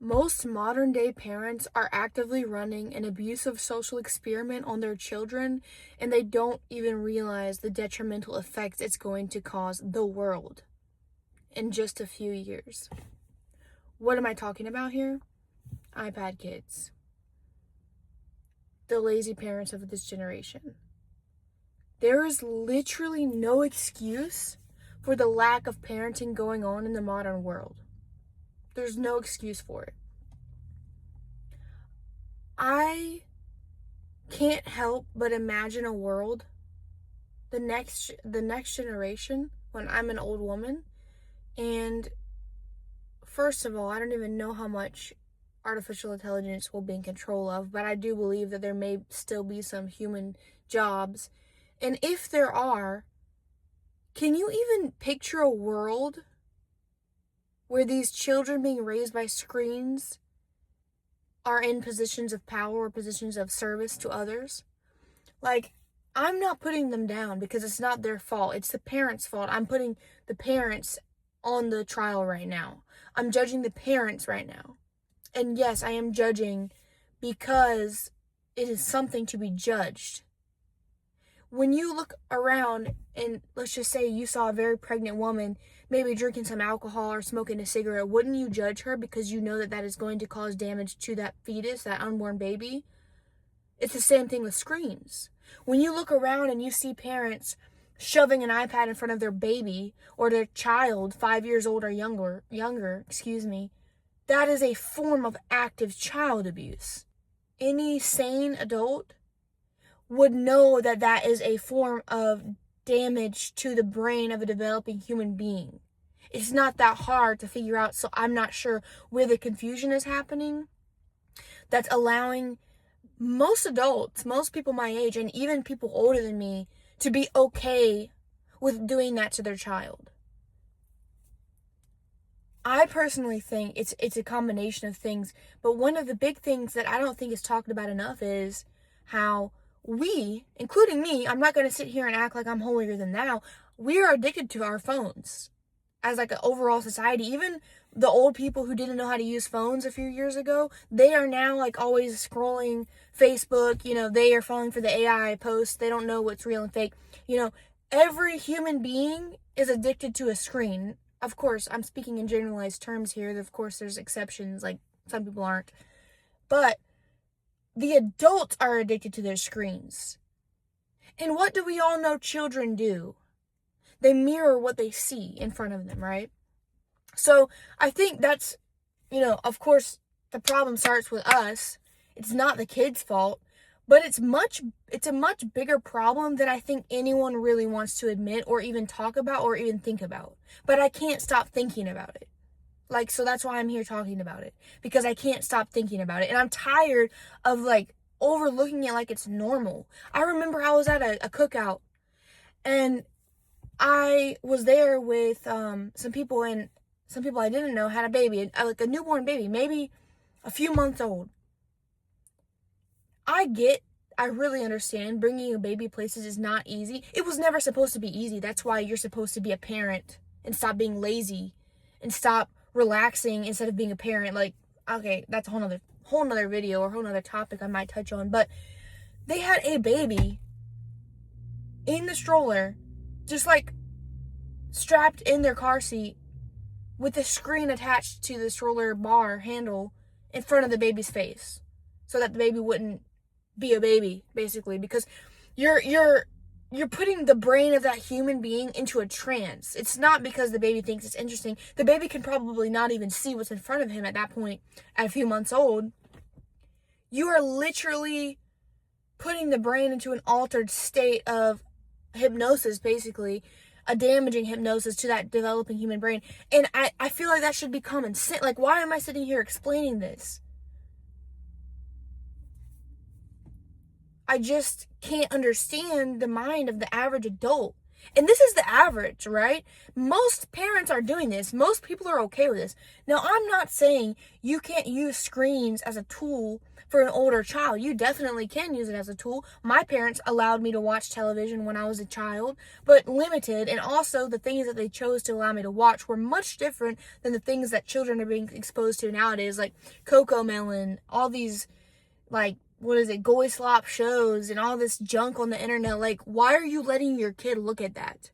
Most modern day parents are actively running an abusive social experiment on their children, and they don't even realize the detrimental effects it's going to cause the world in just a few years. What am I talking about here? iPad kids. The lazy parents of this generation. There is literally no excuse for the lack of parenting going on in the modern world. There's no excuse for it. I can't help but imagine a world, the next generation, when I'm an old woman, and first of all, I don't even know how much artificial intelligence will be in control of, but I do believe that there may still be some human jobs. And if there are, can you even picture a world where these children being raised by screens are in positions of power or positions of service to others? Like, I'm not putting them down because it's not their fault. It's the parents' fault. I'm putting the parents on the trial right now. I'm judging the parents right now. And yes, I am judging because it is something to be judged. When you look around and let's just say you saw a very pregnant woman maybe drinking some alcohol or smoking a cigarette, wouldn't you judge her because you know that that is going to cause damage to that fetus, that unborn baby? It's the same thing with screens. When you look around and you see parents shoving an iPad in front of their baby or their child 5 years old or younger, that is a form of active child abuse. Any sane adult would know that that is a form of damage to the brain of a developing human being. It's not that hard to figure out, so I'm not sure where the confusion is happening that's allowing most adults, most people my age, and even people older than me to be okay with doing that to their child. I personally think it's a combination of things, but one of the big things that I don't think is talked about enough is how we, including me, I'm not going to sit here and act like I'm holier than thou, we are addicted to our phones as like an overall society. Even the old people who didn't know how to use phones a few years ago, they are now like always scrolling Facebook, they are falling for the AI posts, they don't know what's real and fake. Every human being is addicted to a screen. Of course, I'm speaking in generalized terms here. Of course, there's exceptions, like some people aren't. But the adults are addicted to their screens. And what do we all know children do? They mirror what they see in front of them, right? So I think that's, of course, the problem starts with us. It's not the kids' fault, but it's a much bigger problem than I think anyone really wants to admit or even talk about or even think about. But I can't stop thinking about it. So that's why I'm here talking about it, because I can't stop thinking about it. And I'm tired of overlooking it like it's normal. I remember I was at a cookout and I was there with some people, and some people I didn't know had a baby, like a newborn baby, maybe a few months old. I really understand bringing a baby places is not easy. It was never supposed to be easy. That's why you're supposed to be a parent and stop being lazy and stop relaxing instead of being a parent. Okay, that's a whole nother video or whole nother topic I might touch on. But they had a baby in the stroller, just strapped in their car seat with a screen attached to the stroller bar handle in front of the baby's face so that the baby wouldn't be a baby, basically, because you're putting the brain of that human being into a trance. It's not because the baby thinks it's interesting. The baby can probably not even see what's in front of him at that point at a few months old. You are literally putting the brain into an altered state of hypnosis, basically, a damaging hypnosis to that developing human brain. And I feel like that should be common sense. Why am I sitting here explaining this? I just can't understand the mind of the average adult. And this is the average, right? Most parents are doing this. Most people are okay with this. Now, I'm not saying you can't use screens as a tool for an older child. You definitely can use it as a tool. My parents allowed me to watch television when I was a child, but limited. And also, the things that they chose to allow me to watch were much different than the things that children are being exposed to nowadays, like Coco Melon, all these, like, what is it, Goy Slop shows and all this junk on the internet. Like, why are you letting your kid look at that?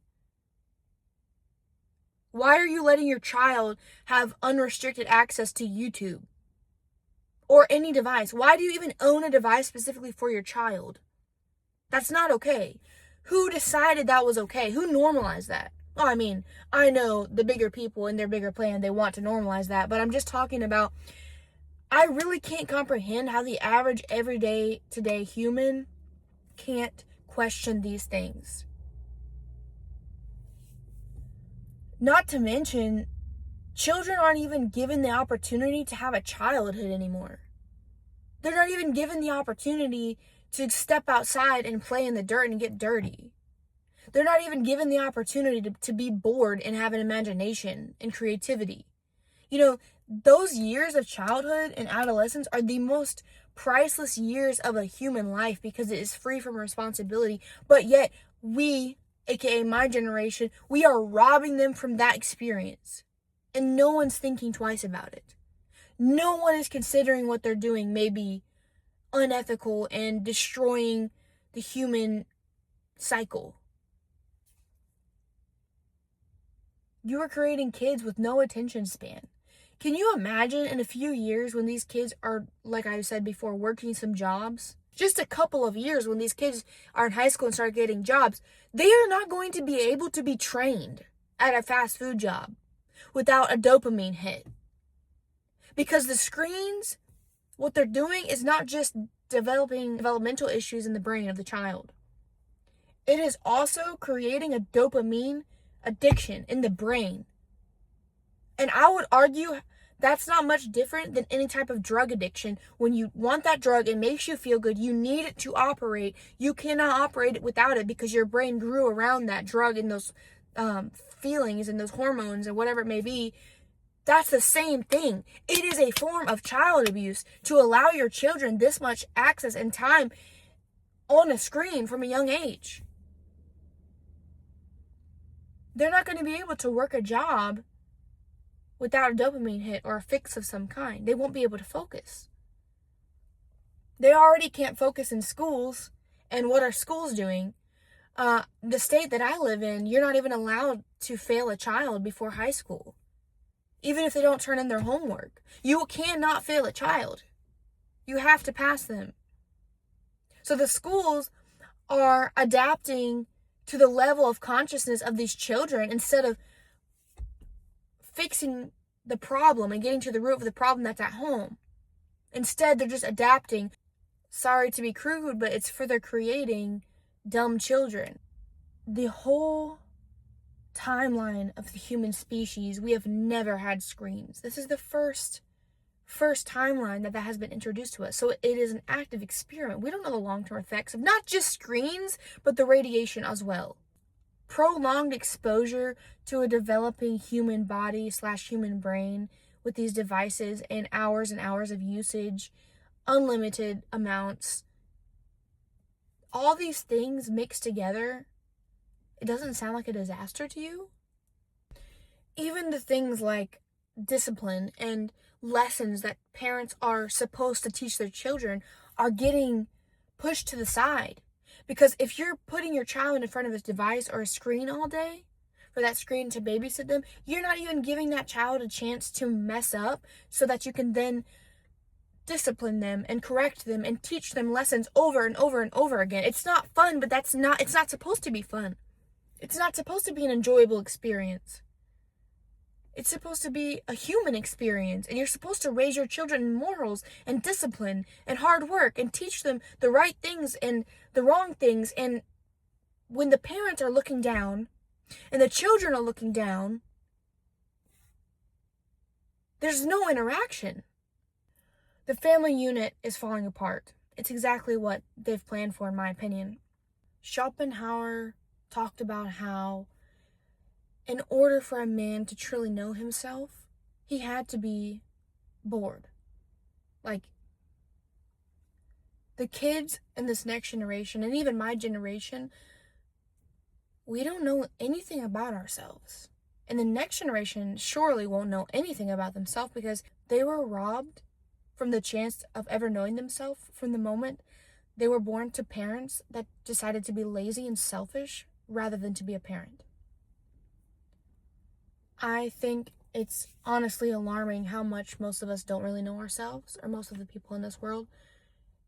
Why are you letting your child have unrestricted access to YouTube or any device? Why do you even own a device specifically for your child? That's not okay. Who decided that was okay? Who normalized that? Oh, I mean, I know the bigger people and their bigger plan, they want to normalize that, but I'm just talking about, I really can't comprehend how the average everyday today human can't question these things. Not to mention, children aren't even given the opportunity to have a childhood anymore. They're not even given the opportunity to step outside and play in the dirt and get dirty. They're not even given the opportunity to be bored and have an imagination and creativity. You know, those years of childhood and adolescence are the most priceless years of a human life because it is free from responsibility. But yet we, aka my generation, we are robbing them from that experience. And no one's thinking twice about it. No one is considering what they're doing may be unethical and destroying the human cycle. You are creating kids with no attention span. Can you imagine in a few years when these kids are, like I said before, working some jobs? Just a couple of years when these kids are in high school and start getting jobs, they are not going to be able to be trained at a fast food job without a dopamine hit. Because the screens, what they're doing is not just developing developmental issues in the brain of the child. It is also creating a dopamine addiction in the brain. And I would argue that's not much different than any type of drug addiction. When you want that drug, it makes you feel good. You need it to operate. You cannot operate it without it because your brain grew around that drug and those feelings and those hormones and whatever it may be. That's the same thing. It is a form of child abuse to allow your children this much access and time on a screen from a young age. They're not going to be able to work a job without a dopamine hit or a fix of some kind. They won't be able to focus. They already can't focus in schools. And what are schools doing? The state that I live in, you're not even allowed to fail a child before high school. Even if they don't turn in their homework. You cannot fail a child. You have to pass them. So the schools are adapting to the level of consciousness of these children instead of fixing the problem and getting to the root of the problem that's at home. Instead, they're just adapting. Sorry to be crude, but it's for they're creating dumb children. The whole timeline of the human species, we have never had screens. This is the first timeline that has been introduced to us. So it is an active experiment. We don't know the long-term effects of not just screens, but the radiation as well. Prolonged exposure to a developing human body / human brain with these devices and hours of usage, unlimited amounts, all these things mixed together, it doesn't sound like a disaster to you? Even the things like discipline and lessons that parents are supposed to teach their children are getting pushed to the side. Because if you're putting your child in front of a device or a screen all day, for that screen to babysit them, you're not even giving that child a chance to mess up so that you can then discipline them and correct them and teach them lessons over and over and over again. It's not fun, but it's not supposed to be fun. It's not supposed to be an enjoyable experience. It's supposed to be a human experience, and you're supposed to raise your children in morals and discipline and hard work and teach them the right things and the wrong things. And when the parents are looking down and the children are looking down, there's no interaction. The family unit is falling apart. It's exactly what they've planned for, in my opinion. Schopenhauer talked about how in order for a man to truly know himself, he had to be bored. Like, the kids in this next generation, and even my generation, we don't know anything about ourselves. And the next generation surely won't know anything about themselves because they were robbed from the chance of ever knowing themselves from the moment they were born to parents that decided to be lazy and selfish rather than to be a parent. I think it's honestly alarming how much most of us don't really know ourselves, or most of the people in this world.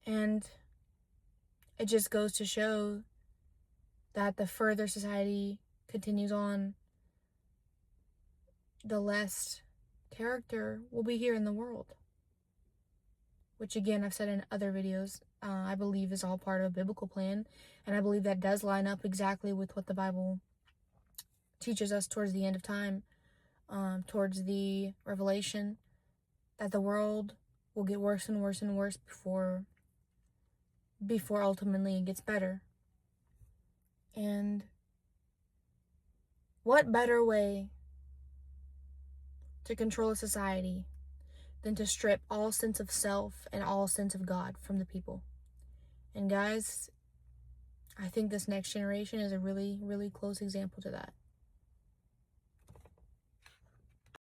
And it just goes to show that the further society continues on, the less character will be here in the world. Which, again, I've said in other videos, I believe is all part of a biblical plan. And I believe that does line up exactly with what the Bible teaches us towards the end of time, towards the revelation, that the world will get worse and worse and worse before ultimately it gets better. And what better way to control a society than to strip all sense of self and all sense of God from the people? And guys, I think this next generation is a really, really close example to that.